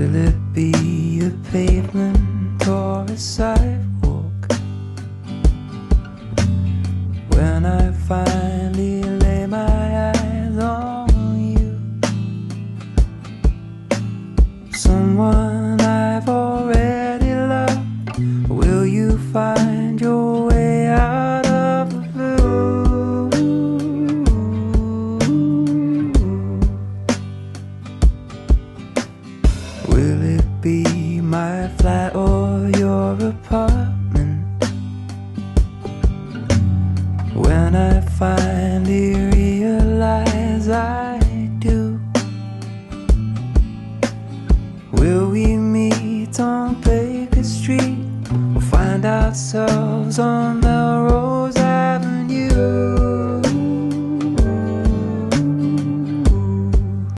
Will it be a pavement or a sidewalk? When I finally lay my eyes on you, someone I've already loved, will you find your way out of the blue? Will it be my flat